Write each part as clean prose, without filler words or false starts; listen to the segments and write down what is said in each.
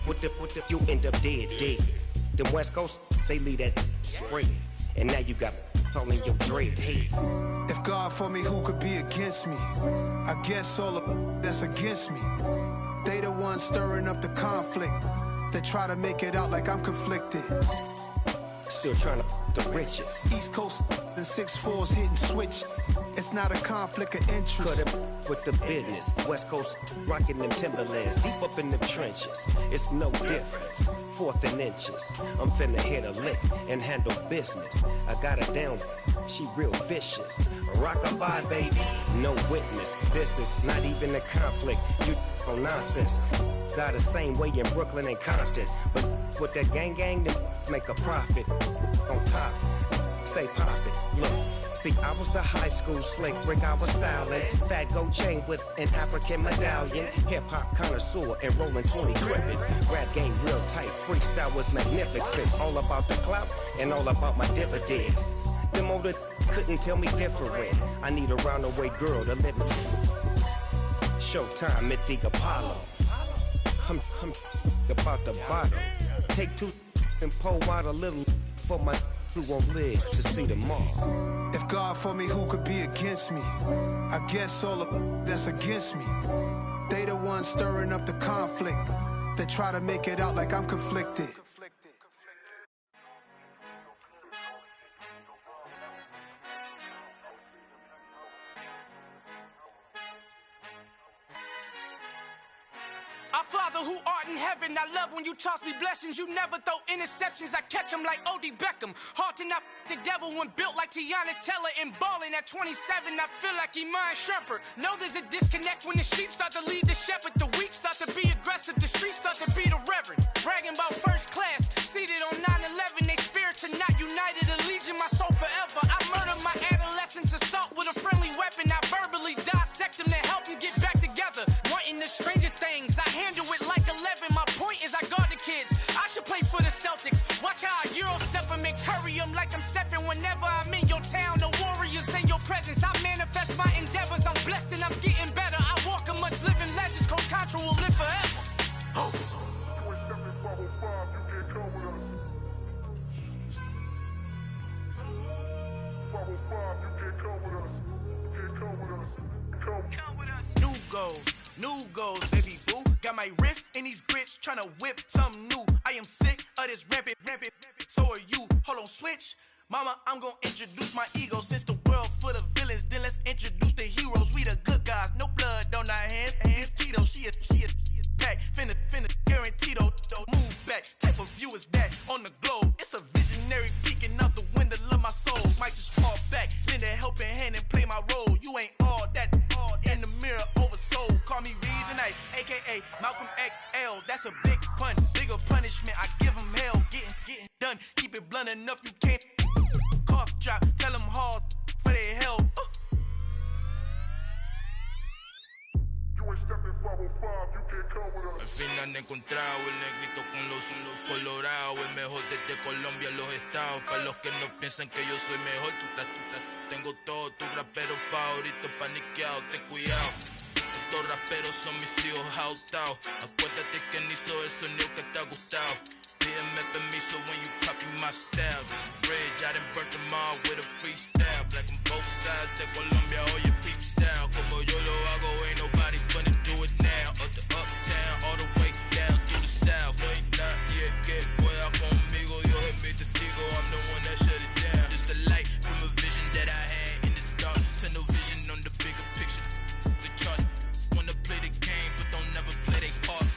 with the, you end up dead. Them West Coast, they leave that spread. And now you got all in your dread head. If God for me, who could be against me? I guess all of that's against me. They the ones stirring up the conflict. They try to make it out like I'm conflicted. Still trying to the riches. East Coast and 6'4s hitting switch. It's not a conflict of interest. Cut it with the business. West Coast rocking them Timberlands, deep up in them trenches. It's no difference. 4th and inches. I'm finna hit a lick and handle business. I got her down, she real vicious. Rock-a-bye, baby, no witness. This is not even a conflict. You on nonsense. Got the same way in Brooklyn and Compton. But with that gang, then make a profit. On top, stay poppin'. Look. See, I was the high school slick Rick, I was styling. Fat gold chain with an African medallion. Hip-hop connoisseur and rolling 20 gripping. Rap game real tight, freestyle was magnificent. All about the clout and all about my dividends. Them older couldn't tell me different. I need a round-the-way girl to let me. Showtime, Mythic Apollo. I'm about the bottle. Take 2 and pour out a little for my who won't live to see tomorrow. If God for me, who could be against me? I guess all of that's against me. They the ones stirring up the conflict. They try to make it out like I'm conflicted. Our Father who art in heaven, I love when you toss me blessings. You never throw interceptions, I catch them like O.D. Beckham. Hard to not the devil when built like Tiana Teller and balling at 27, I feel like Iman Shumpert. Know there's a disconnect when the sheep start to lead the shepherd. The weak start to be aggressive, the streets start to be the reverend. Bragging about first class, seated on 9/11. They spirits are not united, allegiance my soul forever. I murdered my adolescence, assault with a friendly weapon. I verbally dissect them to help them get back together. Wanting the stranger things, I handle it like 11. My point is I guard the kids. I should play for the Celtics. Watch how I Euro step and make hurry them like I'm stepping. Whenever I'm in your town, the Warriors in your presence. I manifest my endeavors. I'm blessed and I'm getting better. I walk amongst living legends. Coach Contra will live forever. Oh. New goals, baby boo. Got my wrist in these grits, tryna whip something new. I am sick of this rampant. So are you. Hold on, switch. Mama, I'm gonna introduce my ego. Since the world full of villains, then let's introduce the heroes. We the good guys, no blood on our hands. Hands Tito, she a pack. Finna guaranteed, move back. Type of view is that on the globe? It's a visionary peeking out the window of my soul. Might just fall back, lend a helping hand and play my role. You ain't all that in the mirror oversold. Call me Reason A, aka Malcolm XL. That's a big pun, bigger punishment. I give him hell, getting done. Keep it blunt enough, you can't cough drop. Tell them hard for their health. Al fin han encontrado el negrito con los colorados, el mejor desde Colombia, los estados. Para los que no piensan que yo soy mejor, tengo todo, tu rapero favorito paniqueado, ten cuidado. Estos raperos son mis hijos adoptados. Acuérdate que ni hizo el sonido que te ha gustado. Pídeme permiso when you copy my style. This bridge, I done burnt them all with a freestyle. Black on both sides de Colombia, oye peep style. Como yo lo hago, ain't nobody finna do it now. Up to uptown, all the way down through the south. No hay nadie que pueda conmigo, Dios es mi testigo. I'm the one that shut it down. Just a light from a vision that I had in the dark. Tunnel vision on the bigger picture. The charts wanna play the game, but don't never play their part.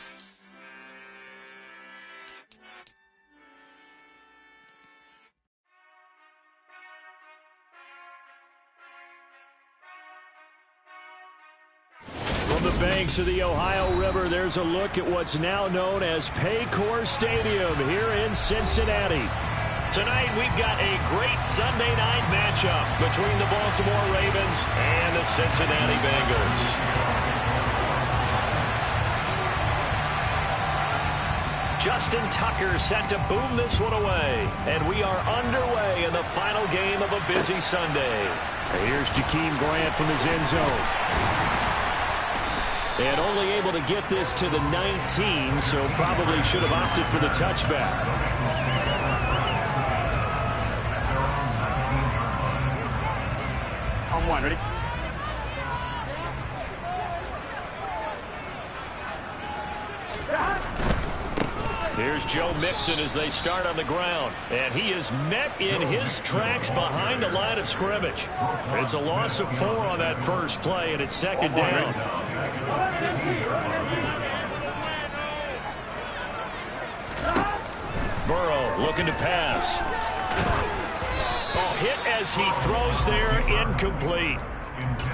From the banks of the Ohio River, there's a look at what's now known as Paycor Stadium here in Cincinnati. Tonight, we've got a great Sunday night matchup between the Baltimore Ravens and the Cincinnati Bengals. Justin Tucker set to boom this one away. And we are underway in the final game of a busy Sunday. Here's Jakeem Grant from his end zone. And only able to get this to the 19, so probably should have opted for the touchback. On one, ready? Here's Joe Mixon as they start on the ground. And he is met in his tracks behind the line of scrimmage. It's a loss of 4 on that first play, and it's second down. Burrow looking to pass. Oh, hit as he throws there, incomplete.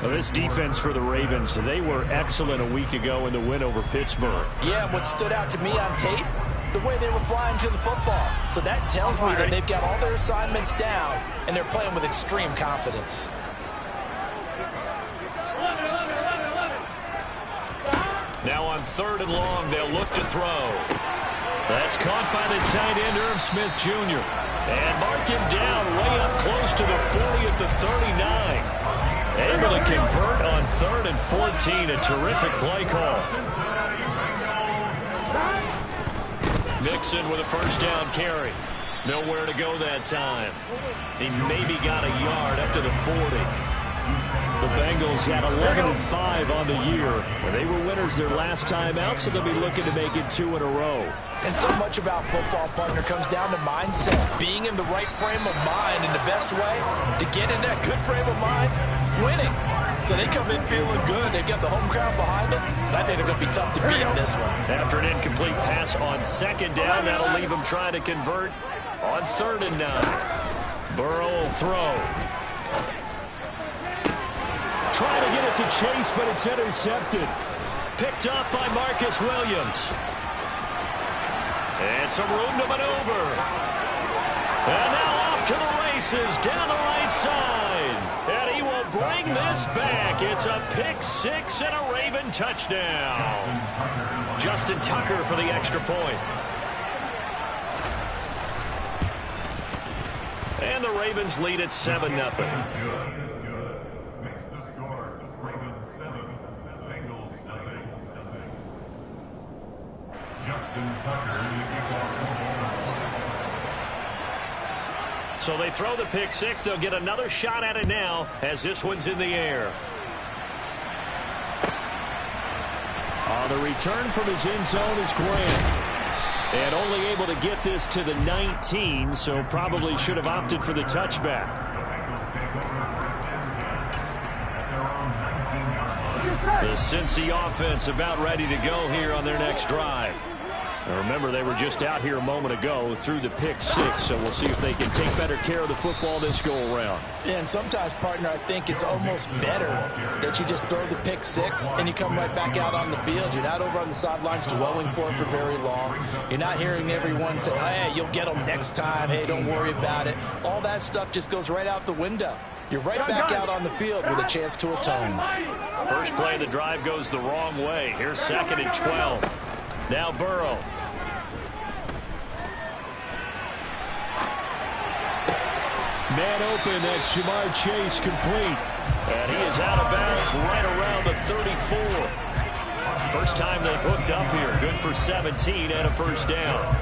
Well, this defense for the Ravens, they were excellent a week ago in the win over Pittsburgh. Yeah, what stood out to me on tape, the way they were flying to the football. So that tells me that they've got all their assignments down, and they're playing with extreme confidence. Now on 3rd and long, they'll look to throw. That's caught by the tight end, Irv Smith Jr. And mark him down way up close to the 40 at the 39. Able to convert on 3rd and 14. A terrific play call. Mixon with a first down carry. Nowhere to go that time. He maybe got a yard up to the 40. The Bengals had 11-5 on the year. They were winners their last time out, so they'll be looking to make it 2 in a row. And so much about football, partner, comes down to mindset. Being in the right frame of mind, and the best way to get in that good frame of mind, winning. So they come in feeling good. They've got the home crowd behind them. I think they're going to be tough to beat in this one. After an incomplete pass on 2nd down, that'll leave them trying to convert on 3rd and 9. Burrow will throw. Trying to get it to Chase, but it's intercepted. Picked up by Marcus Williams. And some room to maneuver. And now off to the races down the right side. And he will bring this back. It's a pick 6 and a Raven touchdown. Justin Tucker for the extra point. And the Ravens lead at 7-0. So they throw the pick 6. They'll get another shot at it now as this one's in the air. On the return from his end zone is Grant. And only able to get this to the 19, so probably should have opted for the touchback. The Cincy offense about ready to go here on their next drive. Now remember, they were just out here a moment ago through the pick 6, so we'll see if they can take better care of the football this go-around. Yeah, and sometimes, partner, I think it's almost better that you just throw the pick 6 and you come right back out on the field. You're not over on the sidelines dwelling for it for very long. You're not hearing everyone say, hey, you'll get them next time. Hey, don't worry about it. All that stuff just goes right out the window. You're right back out on the field with a chance to atone. First play of the drive goes the wrong way. Here's 2nd and 12. Now Burrow. Man open, that's Jamar Chase complete. And he is out of bounds right around the 34. First time they've hooked up here. Good for 17 and a first down.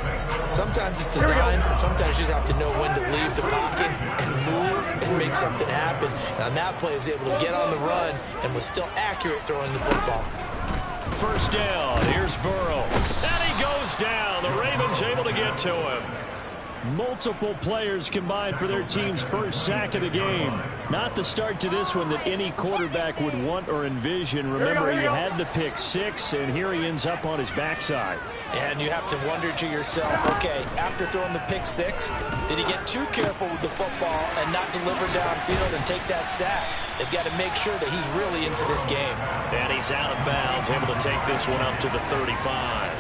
Sometimes it's designed, and sometimes you just have to know when to leave the pocket and move and make something happen. And on that play, he was able to get on the run and was still accurate throwing the football. First down, here's Burrow. And he goes down. The Ravens able to get to him. Multiple players combined for their team's first sack of the game. Not the start to this one that any quarterback would want or envision. Remember, he had the pick 6, and here he ends up on his backside. And you have to wonder to yourself, okay, after throwing the pick 6, did he get too careful with the football and not deliver downfield and take that sack? They've got to make sure that he's really into this game. And he's out of bounds, able to take this one up to the 35.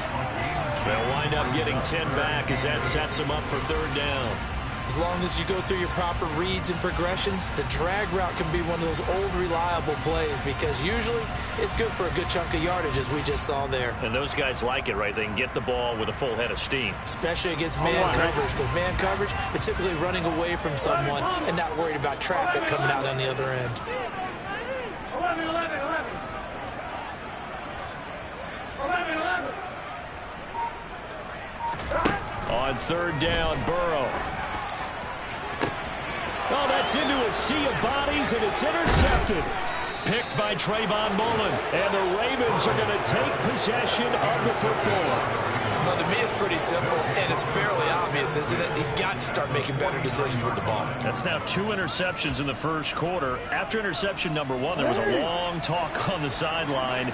They'll wind up getting 10 back as that sets them up for 3rd down. As long as you go through your proper reads and progressions, the drag route can be one of those old reliable plays because usually it's good for a good chunk of yardage, as we just saw there. And those guys like it, right? They can get the ball with a full head of steam. Especially against man coverage, because man coverage, they're typically running away from someone and not worried about traffic coming out on the other end. On third down, Burrow. Oh, that's into a sea of bodies, and it's intercepted. Picked by Trayvon Mullen. And the Ravens are going to take possession of the football. Well, to me, it's pretty simple, and it's fairly obvious, isn't it? He's got to start making better decisions with the ball. That's now 2 interceptions in the first quarter. After interception number 1, there was a long talk on the sideline,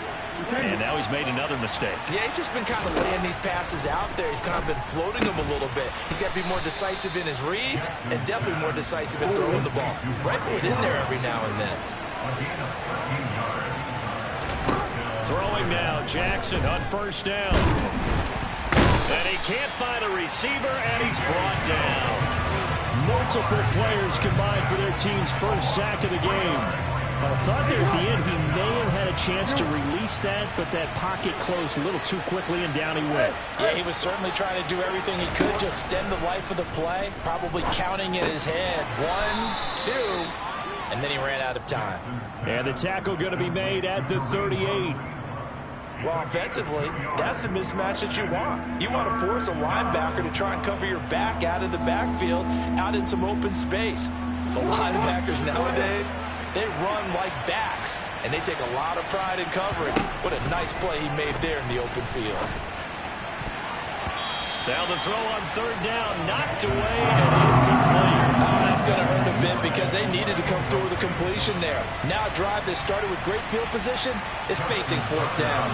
and now he's made another mistake. Yeah, he's just been kind of laying these passes out there. He's kind of been floating them a little bit. He's got to be more decisive in his reads and definitely more decisive in throwing the ball. Rifle it in there every now and then. Throwing now, Jackson on first down. And he can't find a receiver, and he's brought down. Multiple players combined for their team's first sack of the game. I thought there at the end he may have had a chance to release that, but that pocket closed a little too quickly, and down he went. Yeah, he was certainly trying to do everything he could to extend the life of the play, probably counting in his head. 1, 2, and then he ran out of time. And the tackle going to be made at the 38. Well, offensively, that's the mismatch that you want. You want to force a linebacker to try and cover your back out of the backfield, out in some open space. The linebackers nowadays, they run like backs, and they take a lot of pride in covering. What a nice play he made there in the open field. Now the throw on third down, knocked away and incomplete. Oh, that's going to hurt a bit because they needed to come through with a completion there. Now a drive that started with great field position is facing fourth down.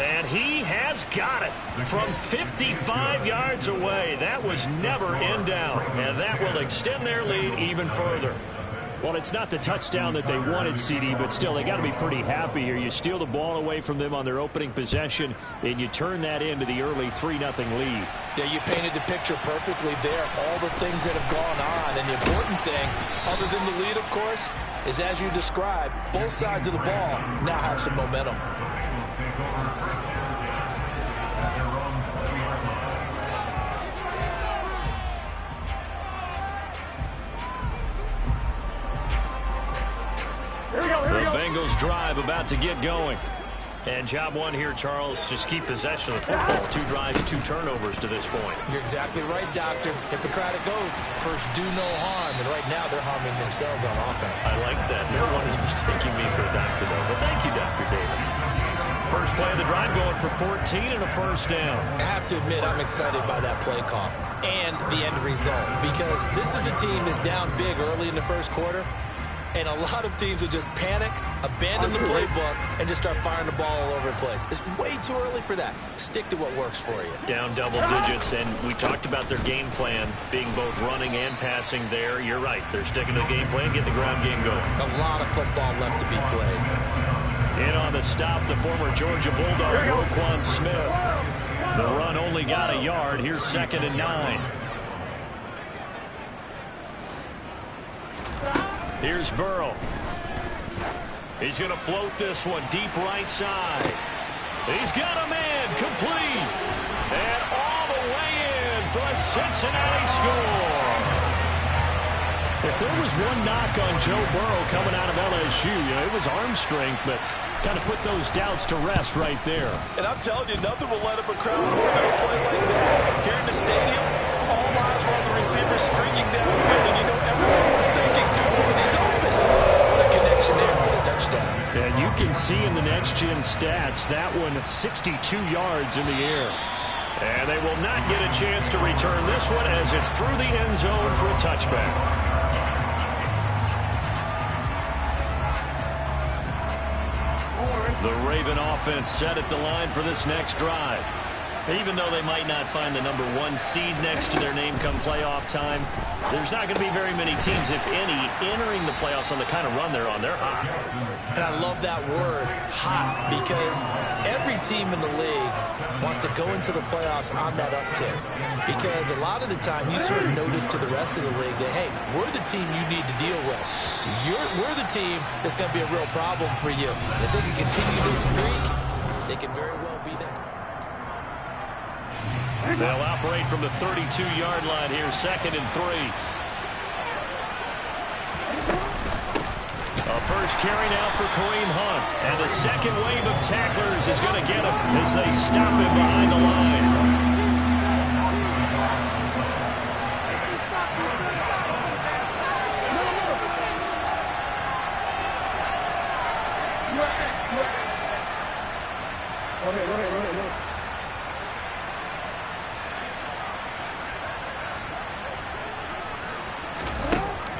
And he has got it from 55 yards away. That was never in down, and that will extend their lead even further. Well, it's not the touchdown that they wanted, CD, but still, they got to be pretty happy here. You steal the ball away from them on their opening possession, and you turn that into the early 3-0 lead. Yeah, you painted the picture perfectly there. All the things that have gone on, and the important thing, other than the lead, of course, is as you described, both sides of the ball now have some momentum. The Bengals drive about to get going. And job one here, Charles, just keep possession of the football. 2 drives, 2 turnovers to this point. You're exactly right, Doctor. Hippocratic oath. First, do no harm. And right now, they're harming themselves on offense. I like that. No one is mistaking me for a doctor, though. But thank you, Dr. Davis. First play of the drive going for 14 and a first down. I have to admit, I'm excited by that play call and the end result. Because this is a team that's down big early in the first quarter. And a lot of teams will just panic, abandon the playbook, and just start firing the ball all over the place. It's way too early for that. Stick to what works for you. Down double digits, and we talked about their game plan being both running and passing there. You're right. They're sticking to the game plan, getting the ground game going. A lot of football left to be played. In on the stop, the former Georgia Bulldog, Roquan Smith. The run only got a yard. Here's 2nd and 9. Here's Burrow. He's going to float this one deep right side. He's got a man complete. And all the way in for a Cincinnati score. If there was one knock on Joe Burrow coming out of LSU, it was arm strength, but kind of put those doubts to rest right there. And I'm telling you, nothing will let up a crowd more than a play like that. Here in the stadium, all eyes were on the receiver streaking downfield, and you know everyone was thinking, oh, he's open. What a connection there for the touchdown. And you can see in the next-gen stats, that one 62 yards in the air. And they will not get a chance to return this one as it's through the end zone for a touchback. The Raven offense set at the line for this next drive. Even though they might not find the number 1 seed next to their name come playoff time, there's not going to be very many teams, if any, entering the playoffs on the kind of run they're on. They're hot. And I love that word, hot, because every team in the league wants to go into the playoffs on that uptick. Because a lot of the time you sort of notice to the rest of the league that, hey, we're the team you need to deal with. We're the team that's going to be a real problem for you. And if they can continue this streak, they can very well be that. They'll operate from the 32-yard line here, 2nd and 3. A carry now for Kareem Hunt. And the second wave of tacklers is going to get him as they stop him behind the line.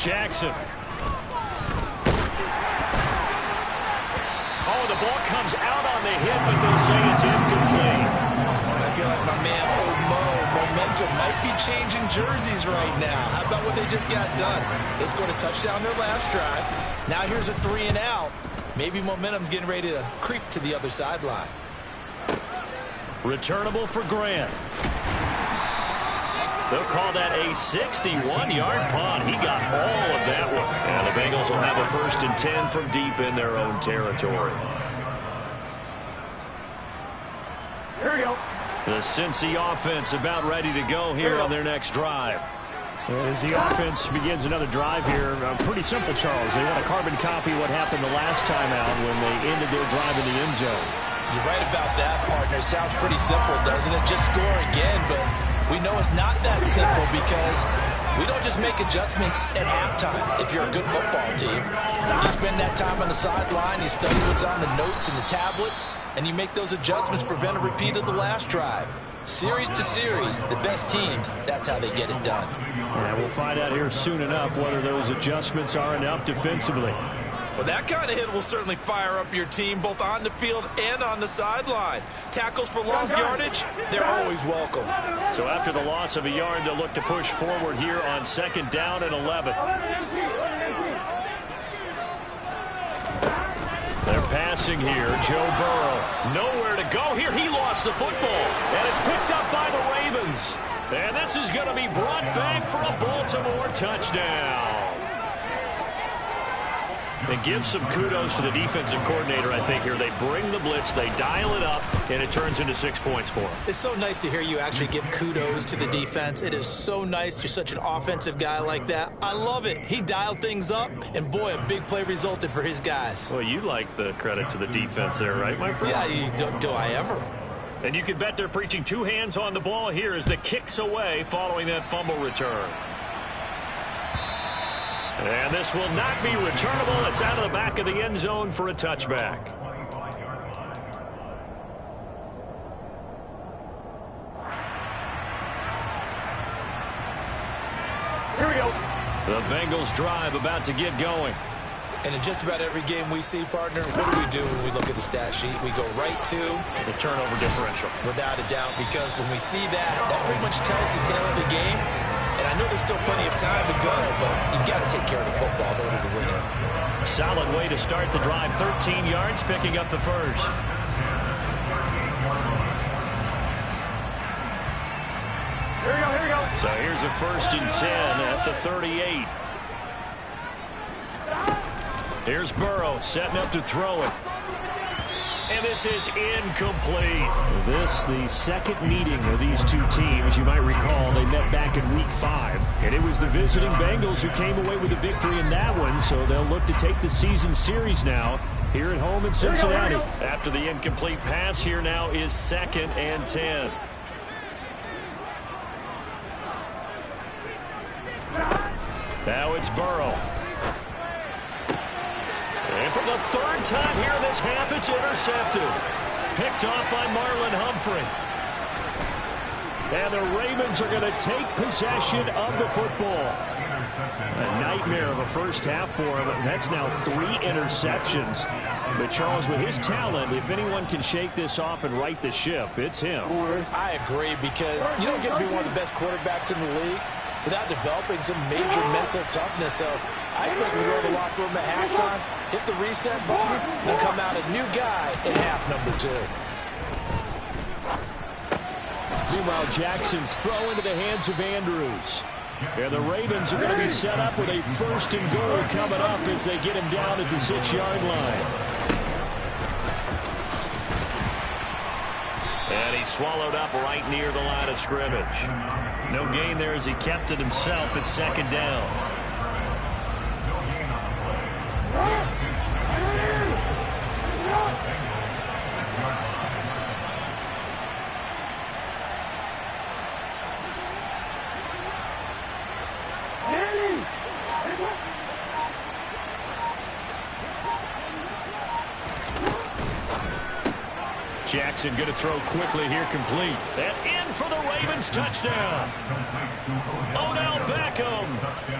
Jackson. Oh, the ball comes out on the hit, but they'll say it's incomplete. I feel like my man Omo Momentum might be changing jerseys right now. How about what they just got done? They scored a touchdown their last drive. Now here's a 3 and out. Maybe Momentum's getting ready to creep to the other sideline. Returnable for Grant. They'll call that a 61-yard punt. He got all of that one. And the Bengals will have a 1st and 10 from deep in their own territory. Here we go. The Cincy offense about ready to go here on their next drive. As the offense begins another drive here, pretty simple, Charles. They want to carbon copy what happened the last time out when they ended their drive in the end zone. You're right about that, partner. Sounds pretty simple, doesn't it? Just score again, but we know it's not that simple because we don't just make adjustments at halftime if you're a good football team. You spend that time on the sideline, you study what's on the notes and the tablets, and you make those adjustments to prevent a repeat of the last drive. Series to series, the best teams, that's how they get it done. Yeah, we'll find out here soon enough whether those adjustments are enough defensively. Well, that kind of hit will certainly fire up your team both on the field and on the sideline. Tackles for lost yardage, they're always welcome. So after the loss of a yard, they'll look to push forward here on 2nd down and 11. They're passing here. Joe Burrow. Nowhere to go here. He lost the football. And it's picked up by the Ravens. And this is going to be brought back for a Baltimore touchdown. And give some kudos to the defensive coordinator, I think, here. They bring the blitz, they dial it up, and it turns into 6 points for them. It's so nice to hear you actually give kudos to the defense. It is so nice. You're such an offensive guy like that. I love it. He dialed things up, and boy, a big play resulted for his guys. Well, you like the credit to the defense there, right, my friend? Yeah, do I ever? And you can bet they're preaching 2 hands on the ball here as the kick's away following that fumble return. And this will not be returnable. It's out of the back of the end zone for a touchback. Here we go. The Bengals drive about to get going. And in just about every game we see, partner, what do we do when we look at the stat sheet? We go right to the turnover differential. Without a doubt, because when we see that, that pretty much tells the tale of the game. And I know there's still plenty of time to go, but you've got to take care of the football in order to win it. Solid way to start the drive. 13 yards, picking up the first. Here we go, here we go. So here's a 1st and 10 at the 38. Here's Burrow setting up to throw it. And this is incomplete. This, the second meeting of these two teams. You might recall they met back in Week 5. And it was the visiting Bengals who came away with the victory in that one. So they'll look to take the season series now here at home in Cincinnati. After the incomplete pass, here now is 2nd and 10. Now it's Burrow. And for the 3rd time here this half, it's intercepted. Picked off by Marlon Humphrey. And the Ravens are going to take possession of the football. A nightmare of a first half for him. That's now 3 interceptions. But Charles, with his talent, if anyone can shake this off and right the ship, it's him. I agree, because you don't get to be one of the best quarterbacks in the league without developing some major mental toughness. So I expect him to go to the locker room at halftime, hit the reset button, and come out a new guy in half number 2. Meanwhile, Jackson's throw into the hands of Andrews. And the Ravens are going to be set up with a 1st and goal coming up as they get him down at the 6-yard line. And he swallowed up right near the line of scrimmage. No gain there as he kept it himself at 2nd down. Jackson going to throw quickly here, complete. And in for the Ravens touchdown. Odell Beckham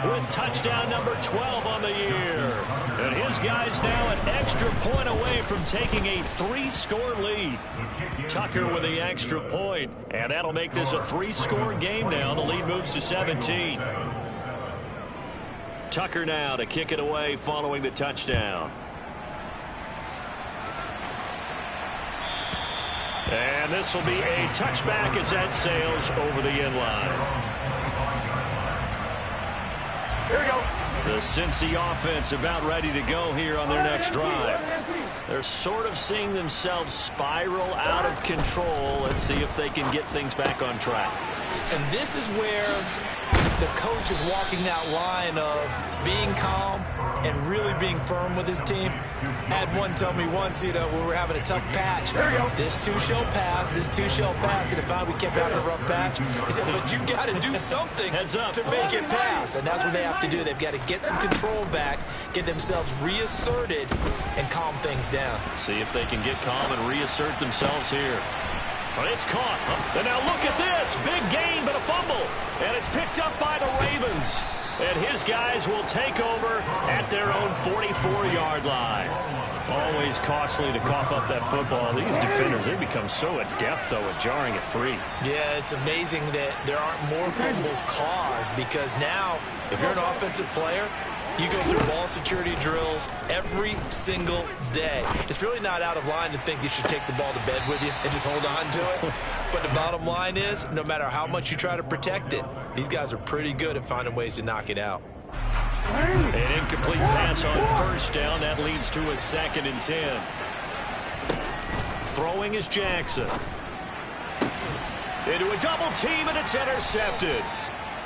with touchdown number 12 on the year. And his guys now an extra point away from taking a 3-score lead. Tucker with the extra point, and that'll make this a 3-score game now. The lead moves to 17. Tucker now to kick it away following the touchdown. And this will be a touchback as that sails over the end line. Here we go. The Cincy offense about ready to go here on their next drive. They're sort of seeing themselves spiral out of control. Let's see if they can get things back on track. And this is where the coach is walking that line of being calm and really being firm with his team. I had one tell me once, when we were having a tough patch, this too shall pass, this too shall pass. And if we kept having a rough patch, he said, but you got to do something to make it pass. And that's what they have to do. They've got to get some control back, get themselves reasserted, and calm things down. See if they can get calm and reassert themselves here. But it's caught. And now look at this. Big gain, but a fumble. And it's picked up by the Ravens. And his guys will take over at their own 44-yard line. Always costly to cough up that football. These defenders, they become so adept, though, at jarring it free. Yeah, it's amazing that there aren't more fumbles caused, because now, if you're an offensive player, you go through ball security drills every single day. It's really not out of line to think you should take the ball to bed with you and just hold on to it. But the bottom line is, no matter how much you try to protect it, these guys are pretty good at finding ways to knock it out. An incomplete pass on first down. That leads to a 2nd and 10. Throwing is Jackson. Into a double team, and it's intercepted.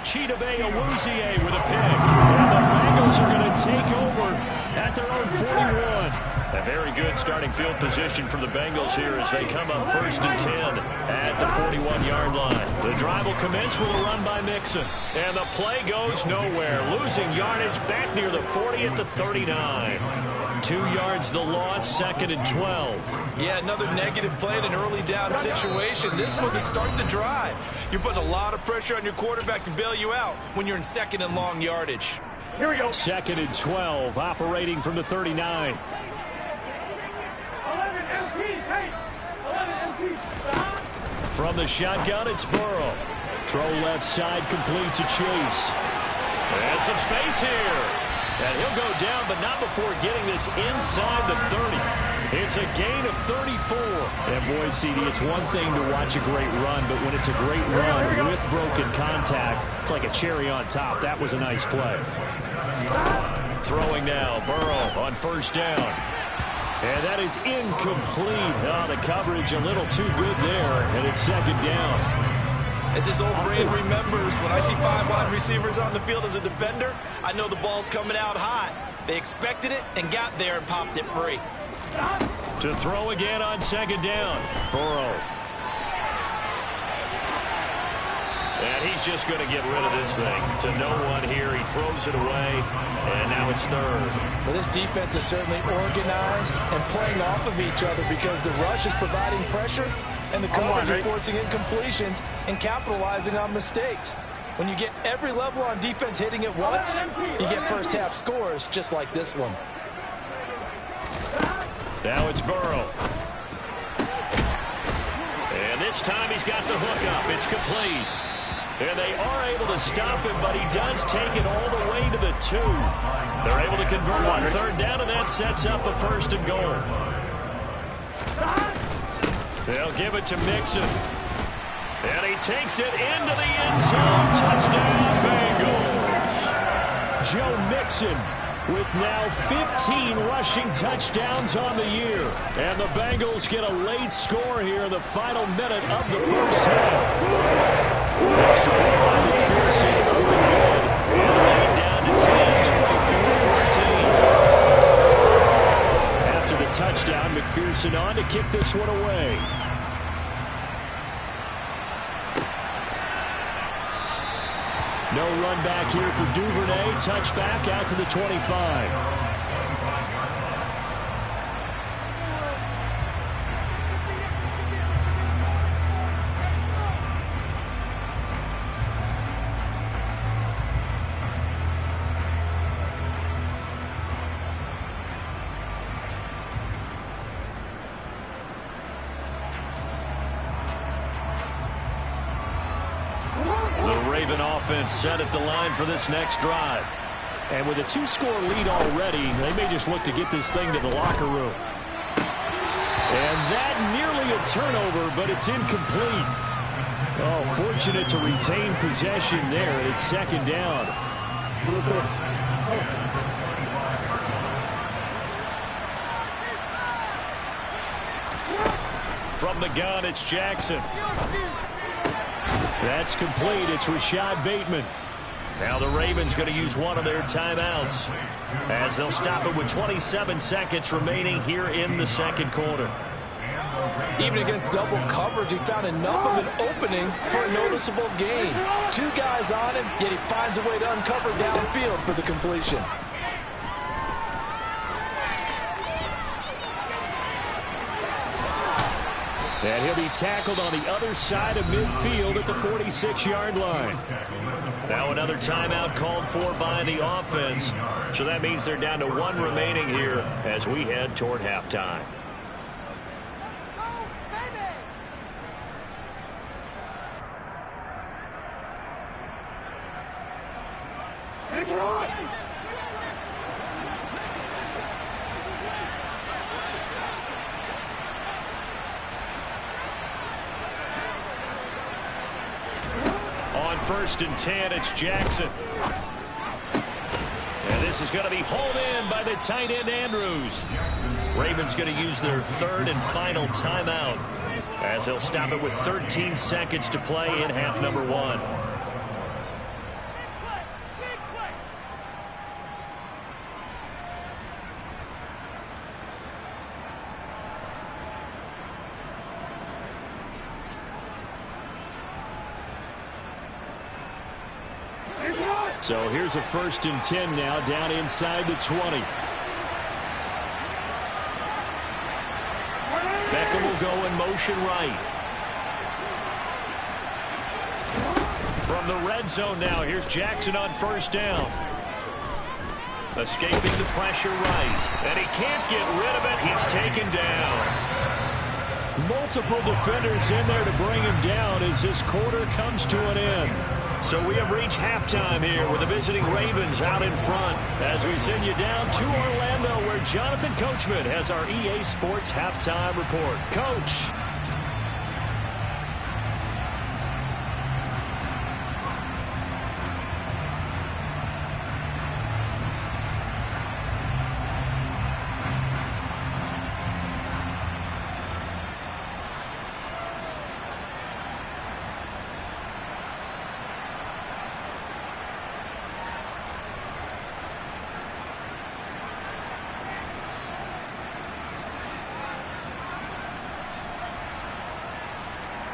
Chidobe Awuzie with a pick. And the Bengals are going to take over at their own 41. A very good starting field position for the Bengals here as they come up 1st and 10 at the 41-yard line. The drive will commence with a run by Mixon. And the play goes nowhere. Losing yardage back near the 40 at the 39. 2 yards the loss, 2nd and 12. Yeah, another negative play in an early down situation. This one to start the drive. You're putting a lot of pressure on your quarterback to bail you out when you're in 2nd and long yardage. Here we go. 2nd and 12, operating from the 39. From the shotgun, it's Burrow. Throw left side, complete to Chase. And some space here. And he'll go down, but not before getting this inside the 30. It's a gain of 34. And boy, CD, it's one thing to watch a great run, but when it's a great run with broken contact, it's like a cherry on top. That was a nice play. Throwing now, Burrow on first down. And that is incomplete. Oh, the coverage a little too good there, and it's 2nd down. As his old brain remembers, when I see 5 wide receivers on the field as a defender, I know the ball's coming out hot. They expected it and got there and popped it free. To throw again on 2nd down, Burrow. And he's just going to get rid of this thing to no one here. He throws it away, and now it's 3rd. Well, this defense is certainly organized and playing off of each other because the rush is providing pressure and the coverage is forcing incompletions and capitalizing on mistakes. When you get every level on defense hitting at once, you get first half scores just like this one. Now it's Burrow. And this time he's got the hook up. It's complete. And they are able to stop him, but he does take it all the way to the 2. They're able to convert on 3rd down, and that sets up a 1st and goal. They'll give it to Mixon. And he takes it into the end zone. Touchdown, Bengals. Joe Mixon with now 15 rushing touchdowns on the year. And the Bengals get a late score here in the final minute of the first half. Extra point by McPherson, open good. And laid down to 10, 24-14. After the touchdown, McPherson on to kick this one away. No run back here for Duvernay. Touchback out to the 25. Raven offense set at the line for this next drive. And with a 2-score lead already, they may just look to get this thing to the locker room. And that nearly a turnover, but it's incomplete. Oh, fortunate to retain possession there, and it's second down. From the gun, it's Jackson. That's complete. It's Rashad Bateman. Now the Ravens going to use one of their timeouts as they'll stop it with 27 seconds remaining here in the second quarter. Even against double coverage, he found enough of an opening for a noticeable gain. 2 guys on him, yet he finds a way to uncover downfield for the completion. And he'll be tackled on the other side of midfield at the 46-yard line. Now another timeout called for by the offense. So that means they're down to 1 remaining here as we head toward halftime. On 1st and 10, it's Jackson. And this is going to be hauled in by the tight end, Andrews. Ravens going to use their 3rd and final timeout as they'll stop it with 13 seconds to play in half number 1. So here's a 1st and 10 now, down inside the 20. Beckham will go in motion right. From the red zone now, here's Jackson on 1st down. Escaping the pressure right. And he can't get rid of it. He's taken down. Multiple defenders in there to bring him down as this quarter comes to an end. So we have reached halftime here with the visiting Ravens out in front as we send you down to Orlando where Jonathan Coachman has our EA Sports halftime report. Coach.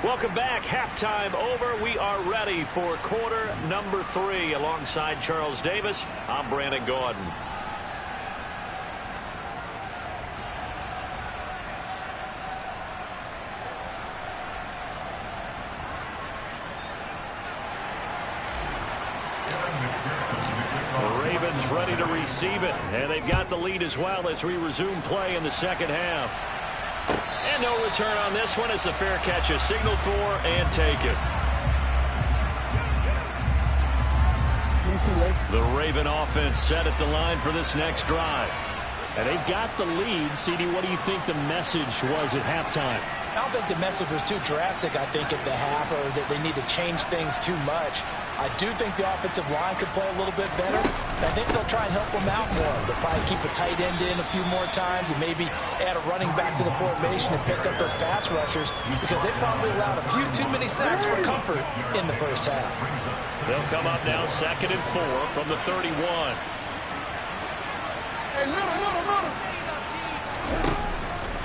Welcome back. Halftime over. We are ready for quarter number 3. Alongside Charles Davis, I'm Brandon Gordon. The Ravens ready to receive it, and they've got the lead as well as we resume play in the second half. And no return on this one as the fair catch is signaled for and taken. The Raven offense set at the line for this next drive. And they've got the lead. CD, what do you think the message was at halftime? I don't think the message was too drastic, I think, at the half, or that they need to change things too much. I do think the offensive line could play a little bit better. I think they'll try and help them out more. They'll probably keep a tight end in a few more times and maybe add a running back to the formation and pick up those pass rushers because they probably allowed a few too many sacks for comfort in the first half. They'll come up now 2nd and 4 from the 31.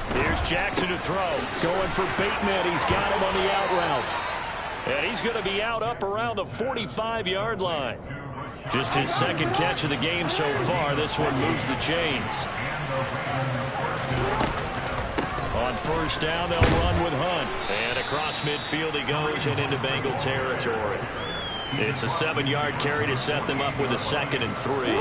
Here's Jackson to throw. Going for Bateman. He's got him on the out route. And he's going to be out up around the 45-yard line. Just his 2nd catch of the game so far. This one moves the chains. On 1st down, they'll run with Hunt. And across midfield he goes and into Bengal territory. It's a 7-yard carry to set them up with a 2nd and 3.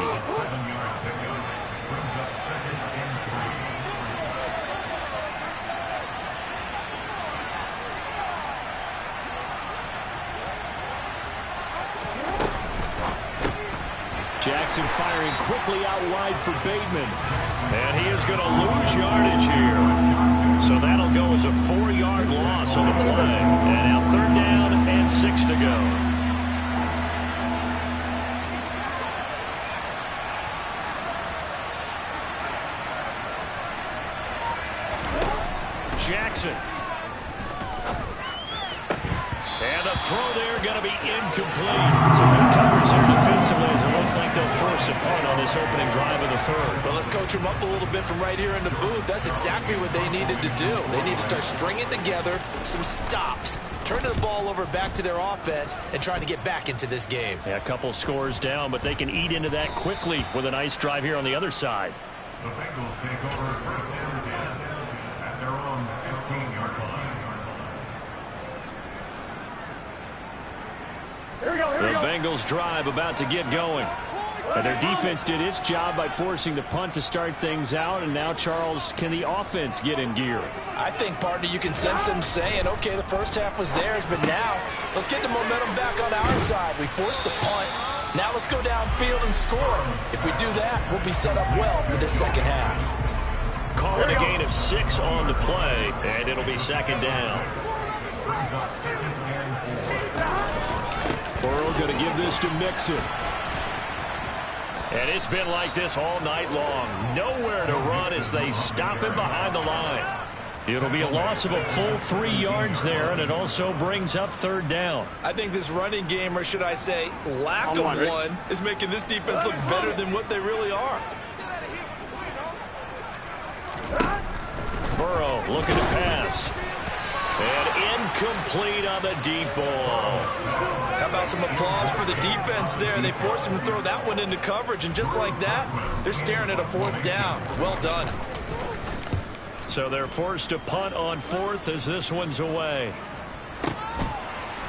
Jackson firing quickly out wide for Bateman. And he is going to lose yardage here. So that'll go as a 4-yard loss on the play. And now 3rd down and 6 to go. Jackson. And the throw there going to be incomplete. Some good coverage there defensively as it looks like they'll force a punt on this opening drive of the 3rd. Well, let's coach them up a little bit from right here in the booth. That's exactly what they needed to do. They need to start stringing together some stops, turning the ball over back to their offense, and trying to get back into this game. Yeah, a couple scores down, but they can eat into that quickly with a nice drive here on the other side. The Bengals take over 1st and 10 at their own 15-yard line. The Bengals drive about to get going. And their defense did its job by forcing the punt to start things out. And now, Charles, can the offense get in gear? I think, partner, you can sense them saying, okay, the first half was theirs, but now let's get the momentum back on our side. We forced the punt. Now let's go downfield and score. If we do that, we'll be set up well for the second half. Calling a gain of 6 on the play, and it'll be 2nd down. Burrow going to give this to Mixon. And it's been like this all night long. Nowhere to run as they stop him behind the line. It'll be a loss of a full 3 yards there, and it also brings up 3rd down. I think this running game, or should I say lack of one, is making this defense look better than what they really are. Burrow looking to pass. And incomplete on the deep ball. How about some applause for the defense there? They forced him to throw that one into coverage, and just like that, they're staring at a 4th down. Well done. So they're forced to punt on 4th as this one's away.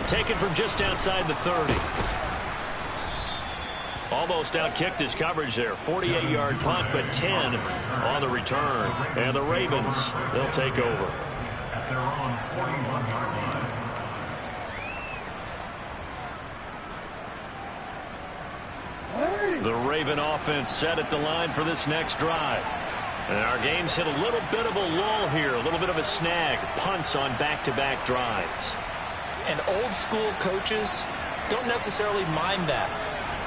Taken from just outside the 30. Almost outkicked his coverage there. 48-yard punt, but 10 on the return. And the Ravens, they'll take over. At their own 41-yard line. The Raven offense set at the line for this next drive. And our game's hit a little bit of a lull here, a little bit of a snag. Punts on back-to-back drives. And old-school coaches don't necessarily mind that.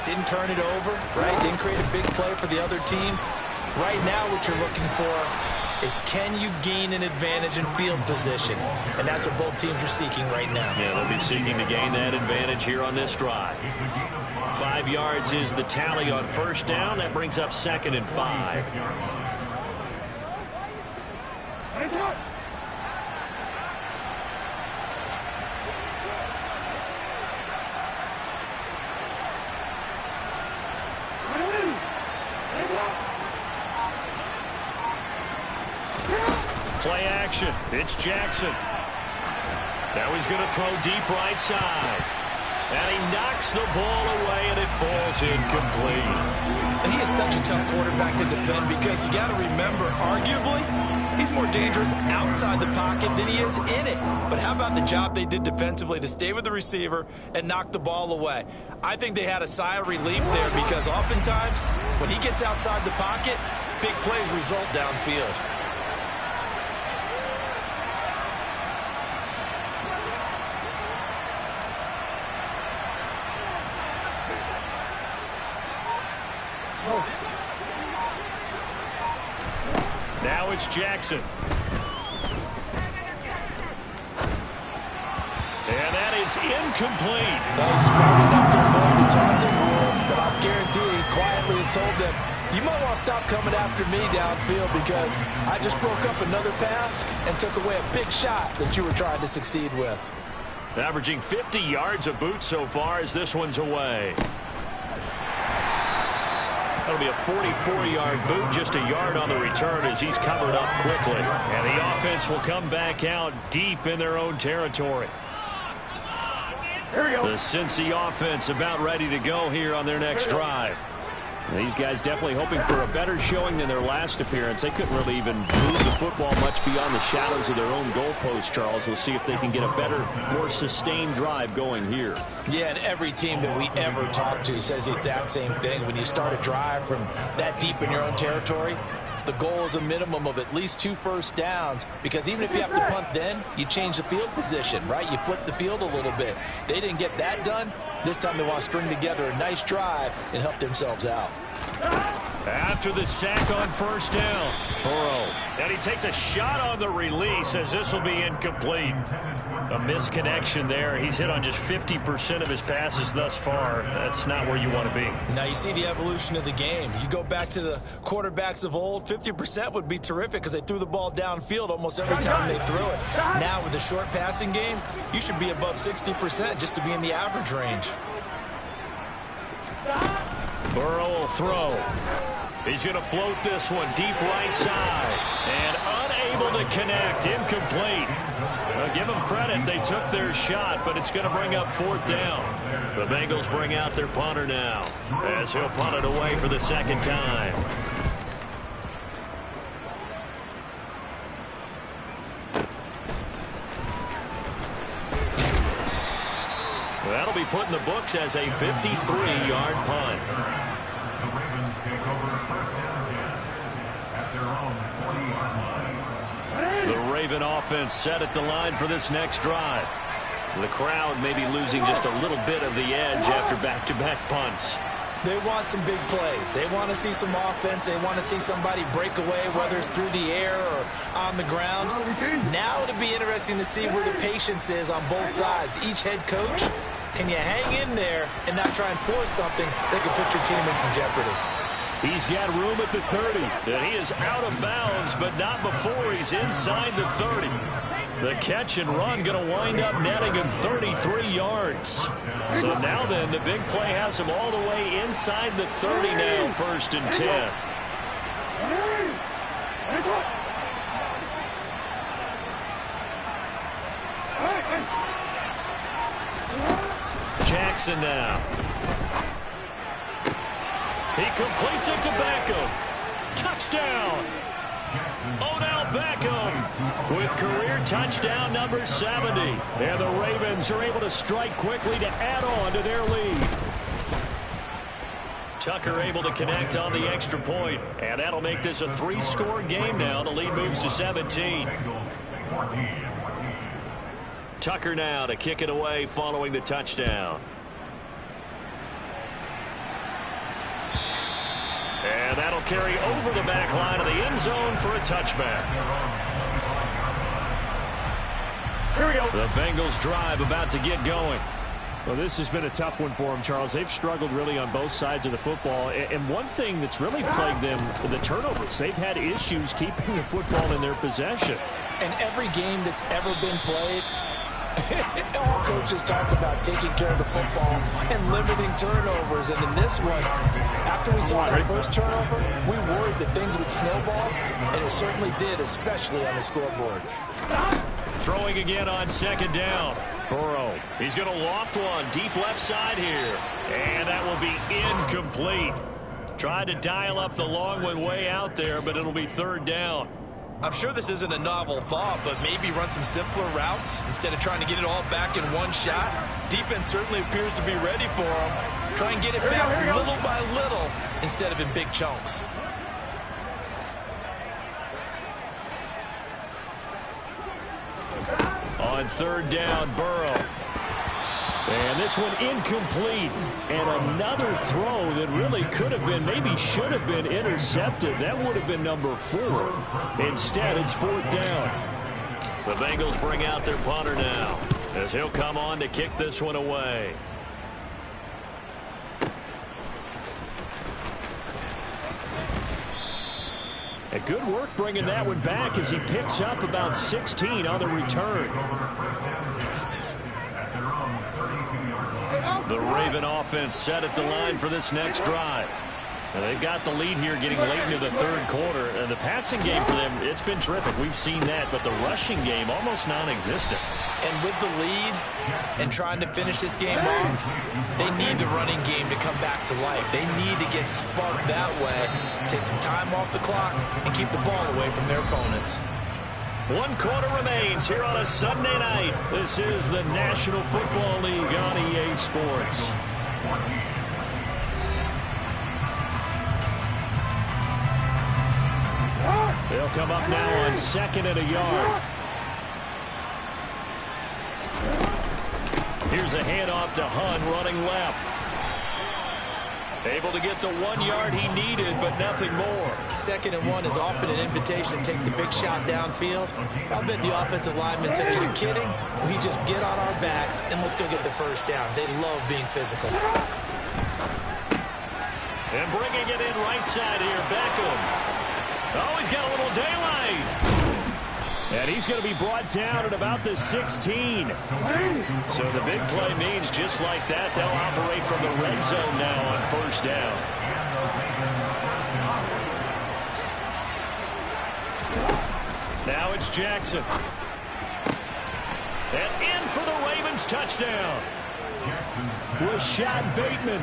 Didn't turn it over, right? Didn't create a big play for the other team. Right now what you're looking for is, can you gain an advantage in field position? And that's what both teams are seeking right now. Yeah, they'll be seeking to gain that advantage here on this drive. 5 yards is the tally on 1st down. That brings up 2nd and 5. Play action. It's Jackson. Now he's going to throw deep right side. And he knocks the ball away, and it falls incomplete. And he is such a tough quarterback to defend, because you got to remember, arguably, he's more dangerous outside the pocket than he is in it. But how about the job they did defensively to stay with the receiver and knock the ball away? I think they had a sigh of relief there, because oftentimes when he gets outside the pocket, big plays result downfield. Now it's Jackson. And that is incomplete. He's smart enough to avoid the taunting rule, but I'll guarantee he quietly has told them, you might want to stop coming after me downfield, because I just broke up another pass and took away a big shot that you were trying to succeed with. Averaging 50 yards a boot so far as this one's away. That'll be a 44-yard boot, just a yard on the return as he's covered up quickly. And the offense will come back out deep in their own territory. Here we go. The Cincy offense about ready to go here on their next drive. These guys definitely hoping for a better showing than their last appearance. They couldn't really even move the football much beyond the shadows of their own goalpost, Charles. We'll see if they can get a better, more sustained drive going here. Yeah, and every team that we ever talk to says the exact same thing. When you start a drive from that deep in your own territory, the goal is a minimum of at least 2 first downs, because even if you have to punt then, you change the field position, right? You flip the field a little bit. They didn't get that done. This time they want to string together a nice drive and help themselves out. After the sack on first down, Burrow. And he takes a shot on the release as this will be incomplete. A misconnection there. He's hit on just 50% of his passes thus far. That's not where you want to be. Now you see the evolution of the game. You go back to the quarterbacks of old, 50% would be terrific because they threw the ball downfield almost every time they threw it. Now with the short passing game, you should be above 60% just to be in the average range. Burrow will throw. He's going to float this one deep right side. And unable to connect. Incomplete. Well, give them credit. They took their shot, but it's going to bring up 4th down. The Bengals bring out their punter now as he'll punt it away for the 2nd time. That'll be put in the books as a 53-yard punt. The Ravens take over first down 10 at their own 40-yard line. The Raven offense set at the line for this next drive. The crowd may be losing just a little bit of the edge after back-to-back punts. They want some big plays. They want to see some offense. They want to see somebody break away, whether it's through the air or on the ground. Now it'll be interesting to see where the patience is on both sides. Each head coach, can you hang in there and not try and force something that could put your team in some jeopardy? He's got room at the 30. And he is out of bounds, but not before he's inside the 30. The catch and run going to wind up netting him 33 yards. So now then, the big play has him all the way inside the 30 now, 1st and 10. Jackson now. He completes it to Beckham. Touchdown! Odell Beckham with career touchdown number 70. And the Ravens are able to strike quickly to add on to their lead. Tucker able to connect on the extra point. And that'll make this a 3-score game now. The lead moves to 17. Tucker now to kick it away following the touchdown. And that'll carry over the back line of the end zone for a touchback. Here we go. The Bengals drive about to get going. Well, this has been a tough one for them, Charles. They've struggled really on both sides of the football. And one thing that's really plagued them, the turnovers. They've had issues keeping the football in their possession. And every game that's ever been played, all coaches talk about taking care of the football and limiting turnovers. And in this one, after we saw that first turnover, we worried that things would snowball, and it certainly did, especially on the scoreboard. Throwing again on 2nd down. Burrow. He's going to loft one deep left side here. And that will be incomplete. Tried to dial up the long one way out there, but it'll be 3rd down. I'm sure this isn't a novel thought, but maybe run some simpler routes instead of trying to get it all back in one shot. Defense certainly appears to be ready for them. Try and get it back little by little instead of in big chunks. On 3rd down, Burrow. And this one incomplete. And another throw that really could have been, maybe should have been intercepted. That would have been number 4. Instead, it's 4th down. The Bengals bring out their punter now as he'll come on to kick this one away. A good work bringing that one back as he picks up about 16 on the return. The Raven offense set at the line for this next drive. And they've got the lead here getting late into the 3rd quarter, and the passing game for them, it's been terrific. We've seen that, but the rushing game almost non-existent. And with the lead and trying to finish this game off, they need the running game to come back to life. They need to get sparked that way, take some time off the clock, and keep the ball away from their opponents. 1 quarter remains here on a Sunday night. This is the National Football League on EA Sports. They'll come up now on 2nd and a yard. Here's a handoff to Hunt running left. Able to get the 1 yard he needed, but nothing more. 2nd and 1 is often an invitation to take the big shot downfield. I bet the offensive lineman said, "Are you kidding? We just get on our backs and let's go get the first down." They love being physical. And bringing it in right side here, Beckham. Oh, he's got a little daylight. And he's going to be brought down at about the 16. So the big play means just like that, they'll operate from the red zone now on 1st down. Now it's Jackson. And in for the Ravens touchdown. Rashad Bateman,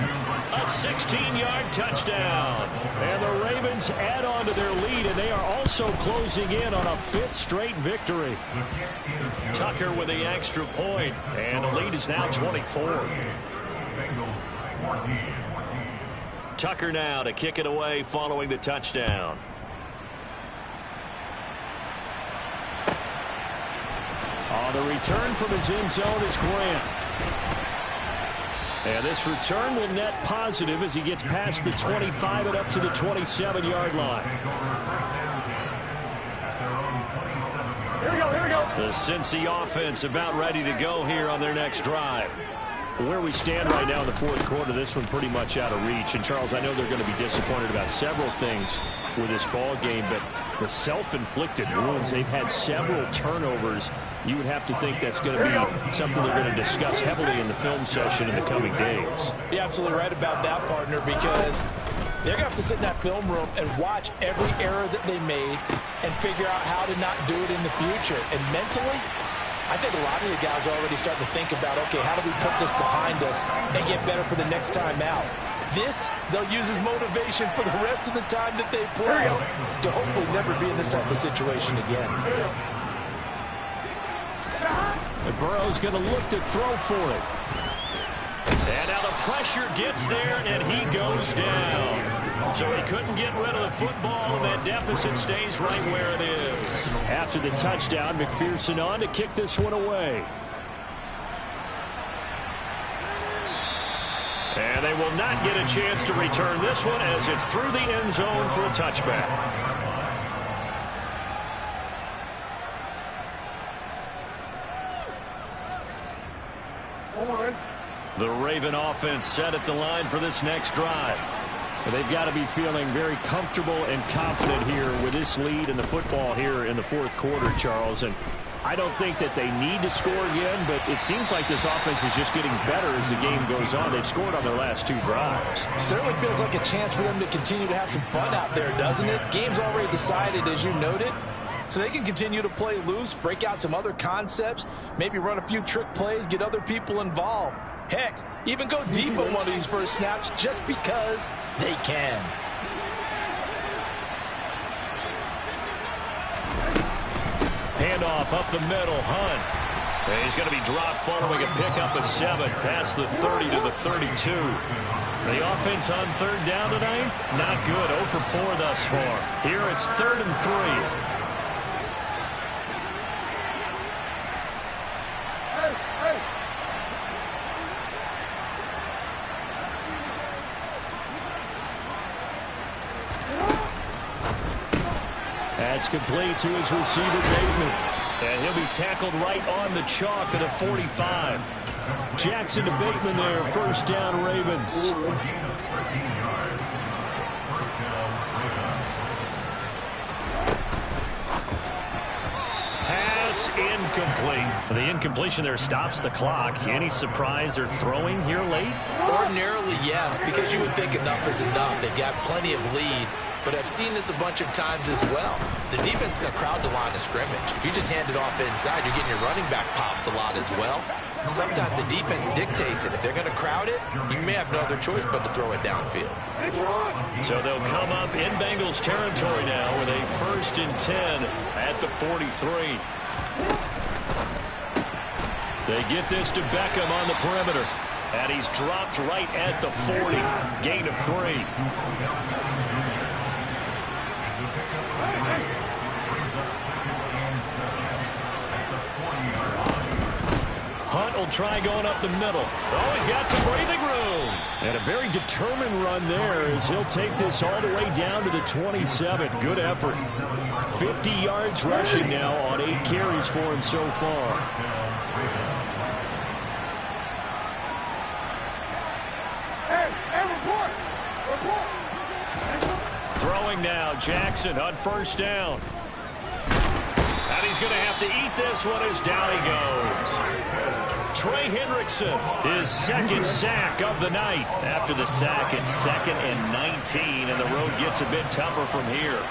a 16-yard touchdown. And the Ravens add on to their lead, and they are also closing in on a 5th straight victory. Tucker with the extra point, and the lead is now 24. Tucker now to kick it away following the touchdown. On the return from his end zone is Grant. And this return will net positive as he gets past the 25 and up to the 27-yard line. Here we go. The Cincy offense about ready to go here on their next drive. Where we stand right now in the 4th quarter, this one pretty much out of reach. And, Charles, I know they're going to be disappointed about several things with this ball game, but the self-inflicted wounds, they've had several turnovers. You would have to think that's going to be something they're going to discuss heavily in the film session in the coming days. You're absolutely right about that, partner, because they're going to have to sit in that film room and watch every error that they made and figure out how to not do it in the future. And mentally, I think a lot of the guys are already starting to think about, okay, how do we put this behind us and get better for the next time out? This, they'll use as motivation for the rest of the time that they play to hopefully never be in this type of situation again. And Burrow's going to look to throw for it. And now the pressure gets there, and he goes down. So he couldn't get rid of the football, and that deficit stays right where it is. After the touchdown, McPherson on to kick this one away. And they will not get a chance to return this one as it's through the end zone for a touchback. The Raven offense set at the line for this next drive. They've got to be feeling very comfortable and confident here with this lead in the football here in the 4th quarter, Charles. And I don't think that they need to score again, but it seems like this offense is just getting better as the game goes on. They've scored on their last 2 drives. Certainly feels like a chance for them to continue to have some fun out there, doesn't it? Game's already decided, as you noted. So they can continue to play loose, break out some other concepts, maybe run a few trick plays, get other people involved. Heck, even go deep on one of these first snaps just because they can. Handoff up the middle, Hunt. And he's going to be dropped following a pickup of 7 past the 30 to the 32. The offense on 3rd down tonight, not good. 0 for 4 thus far. Here it's 3rd and 3. That's complete to his receiver, Bateman. And he'll be tackled right on the chalk at a 45. Jackson to Bateman there, 1st down Ravens. Pass incomplete. The incompletion there stops the clock. Any surprise they're throwing here late? Ordinarily, yes, because you would think enough is enough. They've got plenty of lead. but I've seen this a bunch of times as well. The defense is going to crowd the line of scrimmage. If you just hand it off inside, you're getting your running back popped a lot as well. Sometimes the defense dictates it. If they're going to crowd it, you may have no other choice but to throw it downfield. So they'll come up in Bengals territory now with a 1st and 10 at the 43. They get this to Beckham on the perimeter. And he's dropped right at the 40. Gain of 3. Hunt will try going up the middle. Oh, he's got some breathing room. And a very determined run there as he'll take this all the way down to the 27. Good effort. 50 yards rushing now on 8 carries for him so far. Throwing now, Jackson on 1st down. And he's going to have to eat this one as down he goes. Trey Hendrickson, his 2nd sack of the night. After the sack, it's 2nd and 19, and the road gets a bit tougher from here.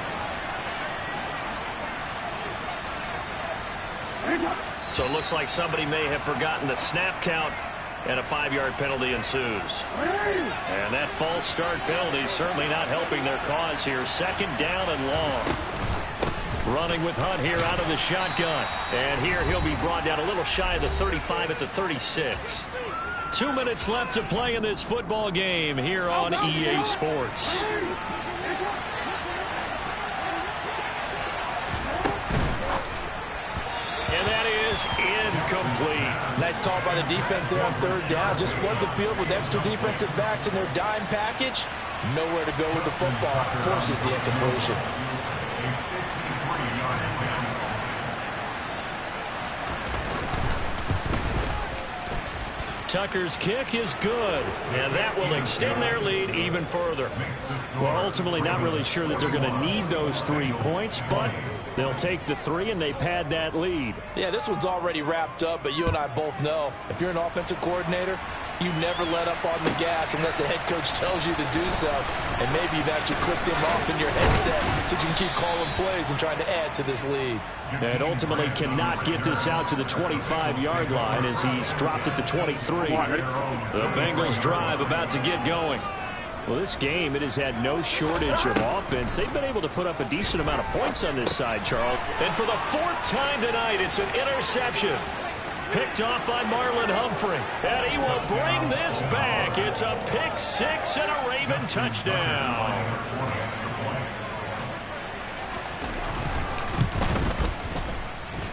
So it looks like somebody may have forgotten the snap count, and a 5-yard penalty ensues. And that false start penalty is certainly not helping their cause here. 2nd down and long. Running with Hunt here out of the shotgun. And here he'll be brought down a little shy of the 35 at the 36. 2 minutes left to play in this football game here on EA Sports. And that is incomplete. Nice call by the defense there on 3rd down. Just flood the field with extra defensive backs in their dime package. Nowhere to go with the football. Forces the incompletion. Tucker's kick is good, and that will extend their lead even further. Well, ultimately not really sure that they're going to need those 3 points, but they'll take the 3 and they pad that lead. Yeah, this one's already wrapped up, but you and I both know if you're an offensive coordinator, you never let up on the gas unless the head coach tells you to do so. And maybe you've actually clicked him off in your headset so you can keep calling plays and trying to add to this lead. And ultimately cannot get this out to the 25-yard line as he's dropped it to 23. The Bengals drive about to get going. Well, this game, it has had no shortage of offense. They've been able to put up a decent amount of points on this side, Charles. And for the 4th time tonight, it's an interception. Picked off by Marlon Humphrey. And he will bring this back. It's a pick 6 and a Raven touchdown.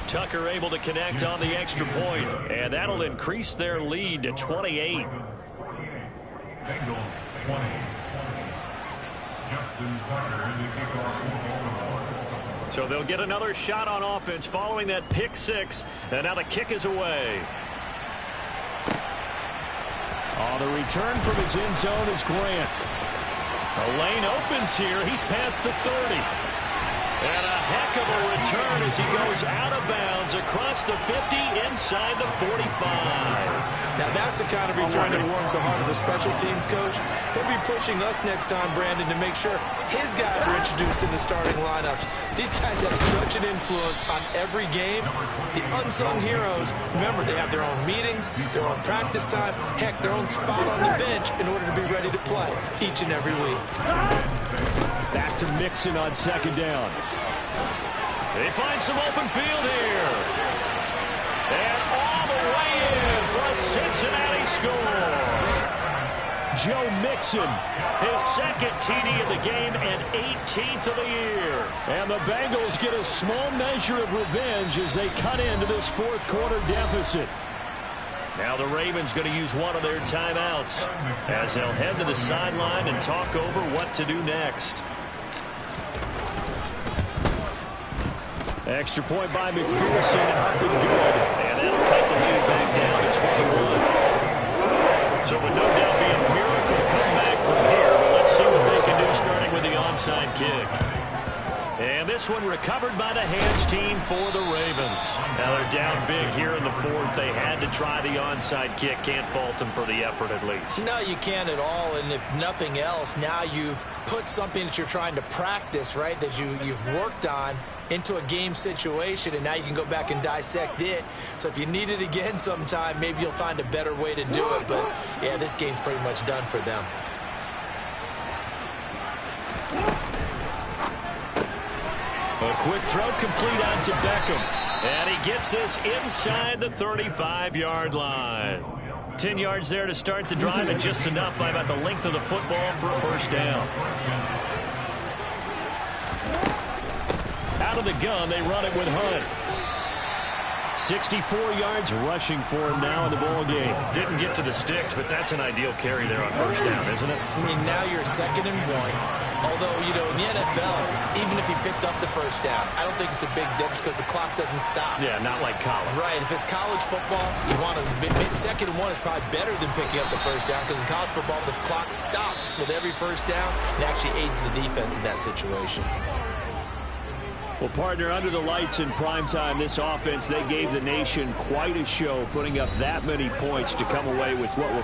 Tucker able to connect on the extra point, and that'll increase their lead to 28. Bengals 20. Justin Tucker in the kickoff. So they'll get another shot on offense following that pick 6, and now the kick is away. On the return from his end zone is Grant. The lane opens here. He's past the 30. And a heck of a return as he goes out of bounds across the 50 inside the 45. Now that's the kind of return that warms the heart of the special teams coach. He'll be pushing us next time, Brandon, to make sure his guys are introduced in the starting lineups. These guys have such an influence on every game. The unsung heroes, remember, they have their own meetings, their own practice time, heck, their own spot on the bench in order to be ready to play each and every week. Back to Mixon on 2nd down. They find some open field here. And all the way in for a Cincinnati score. Joe Mixon, his 2nd TD of the game and 18th of the year. And the Bengals get a small measure of revenge as they cut into this 4th quarter deficit. Now the Ravens going to use one of their timeouts as they'll head to the sideline and talk over what to do next. Extra point by McPherson, up and good. And that'll cut the lead back down to 21. So it would no doubt be a miracle comeback from here, but let's see what they can do starting with the onside kick. And this one recovered by the hands team for the Ravens. Now they're down big here in the fourth. They had to try the onside kick. Can't fault them for the effort at least. No, you can't at all. And if nothing else, now you've put something that you're trying to practice, right, that you've worked on into a game situation, and now you can go back and dissect it. So if you need it again sometime, maybe you'll find a better way to do it. But, yeah, this game's pretty much done for them. A quick throw complete out to Beckham. And he gets this inside the 35-yard line. 10 yards there to start the drive, and just enough by about the length of the football for a first down. Out of the gun, they run it with Hunt. 64 yards rushing for him now in the ball game. Didn't get to the sticks, but that's an ideal carry there on first down, isn't it? I mean, now you're 2nd and 1. Although, you know, in the NFL, even if he picked up the first down, I don't think it's a big difference because the clock doesn't stop. Yeah, not like college. Right. If it's college football, you want to 2nd and 1 is probably better than picking up the first down because in college football, the clock stops with every first down and actually aids the defense in that situation. Well, partner, under the lights in primetime, this offense, they gave the nation quite a show, putting up that many points to come away with what will